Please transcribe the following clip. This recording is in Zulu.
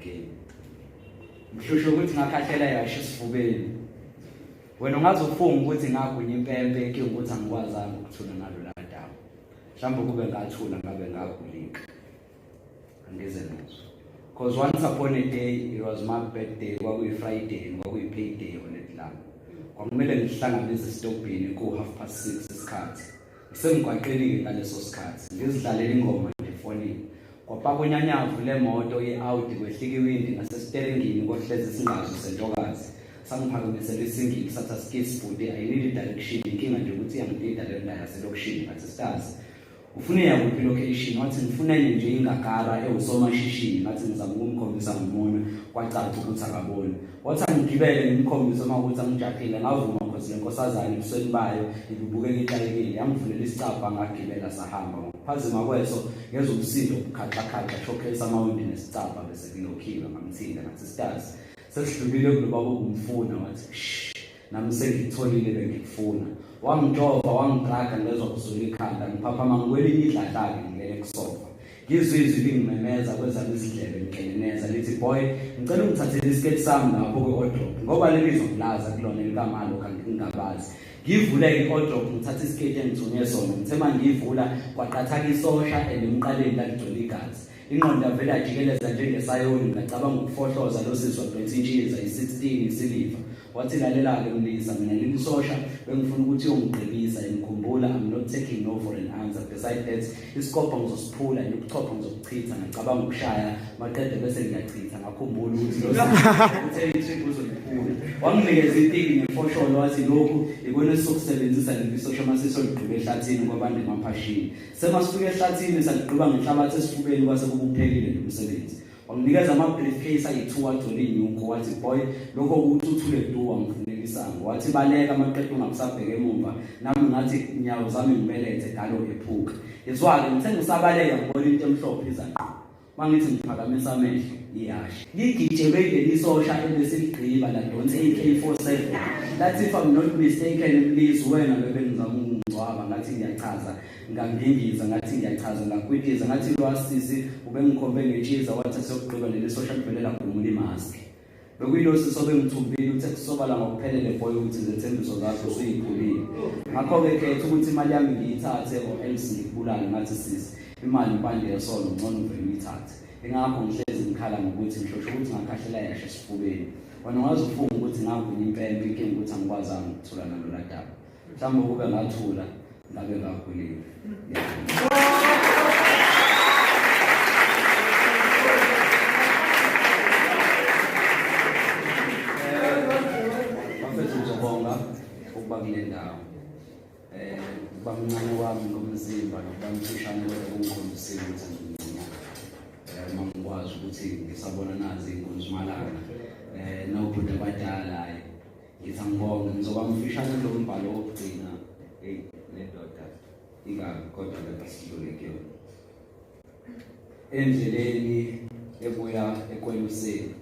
game. Mshushu ukuthi ngakhahlelwa yihashi esfubeni. Wena ungazofunga ukuthi ngagunya impempe inkinga ukuthi angikwazanga ukuthula nalo dawo. Mhlawumbe kube ngathula ngabe ngagulika. Angeze nazo. Because once upon a day, it was my birthday, kwakuyi Friday, kwakuyi payday on it lang. Kwakumele ngihlanganise esitobhini ku 6:30 isikhathi. Ngisengigwaqelile ngaleso sikhathi. Ngizidlalela ingoma nje efonini. Kwapaka unyanyavu lemoto ye-Audi kwehlika iwindi ngasesteringini kohlezi isingazo sentokazi. Sangiphakamisela isingili satha skateboard ayilili direction inkinga nje ukuthi iyangidida le ndawo yaselokishini ngathi stars. Ufune yakuphi location wathi ngifuna nje ingagara ewusomashishini ngathi ngizama ukumkhombisa ngimona kwacaca ukuthi akaboni. Wathi angigibele ngimkhombisa uma ukuthi angijahile ngavuma because lenkosazana ebusweni bayo ibubukeka iqayekile yangivulela isicapha ngagibela sahamba. Phazima kweso ngezwe umsindo ukukhaxa showcase amawindi nesicapha bese ngilokhiwe ngamthinda ngathi stars. Sesidlulile kulobaba umfuna wathi shh nami sengitholile bengikufuna. Wangijova wangidraga ngezwe kuzula ikhanda ngiphapha mangikwelinye idladlake ngilele kusofa. Ngizwe izwi lingimemeza kwezami izindlebe ngikheneneza lithi boy ngicela ungithathele isiketi sami lapho kwe-wardrobe ngoba lelizwe nglaza kulona likamalo kanti ngingabazi. Ngivule i-wardrobe ngithatha isiketi engithunye sona ngithe mangivula kwaqathaka isosha emqaleni laligcwele igazi. Ingqondo yavela jikeleza njengesayoni ngacabanga ukufohloza lo siswa 20 inches ayi-16 isiliva. Wathi lalela-ke mlisa mina lilisosha bengifuna ukuthi uyongigqibisa ngikhumbula I'm not taking no for an answer. Beside that isikopha ngizosiphula nokuchopha ngizokuchitha ngicabanga ukushaya maqede bese ngiyachitha ngakhumbula ukuthi uthe ithi uzoliphula. Wanginikeza itiki nefosholo wathi lokhu ikona sokusebenzisa lelisosha masisoliqhubeka ehlathini kwabantu emaphashini. Semasifika ehlathini saligqiba ngehlabathi esifubeni kwase kubuphelile nomsebenzi. Wanginikeza ama-briefcase ayi-2 wathole inyuko wathi boy lokho ukuthi uthule duwa ngifunekisanga. Wathi baleka amaqedwe ungakusabheka emumva nami ngathi inyawo zami ngibelethe dalo ephuka. Yezwake ngithe ngisabaleka ngibona into emhlophe izaqo. Mangithi ngiphakamisa amehlo yihashi. Ngigijebele lisosha ebeseligqiba la donse AK47. Lathi if I'm not mistaken please wena bebengizama ukungcwaba ngathi ngiyachaza ngangingiza ngathi ngiyachaza ngakwitiza ngathi lwasisi ubengikhombe ngechiza wathi sokugqiba leli social kuvelela khona imask. Bekuyilosi sobe ngithumbile uthe kusobala ngokuphelele boy ukuthi izethembiso zakho usuyiphulile. Ngakho-ke khetha ukuthi imali yami ngiyithathe or else ngikubulale ngathi sisi imali impande yesolo ngcono uvele uyithathe. Ingakho ngihlezi ngikhala ngokuthi ngishosho ukuthi ngakhahlelwa yihashi esfubeni. Wena ungaze ufunge ukuthi ngagunya impempe inkinga ukuthi angikwazanga ukuthula nalo daba. Mhlawumbe kube ngathula ngabe ngagulile. Bafethu ngizobonga ukuba kule ndawo. Ukuba mncane wami ngomzimba nokuba mfishane kodwa kungikhombisile ukuthi ngimncane. Mangikwazi ukuthi ngisabona nazi inkonzumalanga. Nobhuti abadala ngithi angibonge ngizoba mfishane kulo mbhalo wokugcina lendoda ingaki kodwa lebasidlule kuyona. Endleleni ebuya ekweluseni.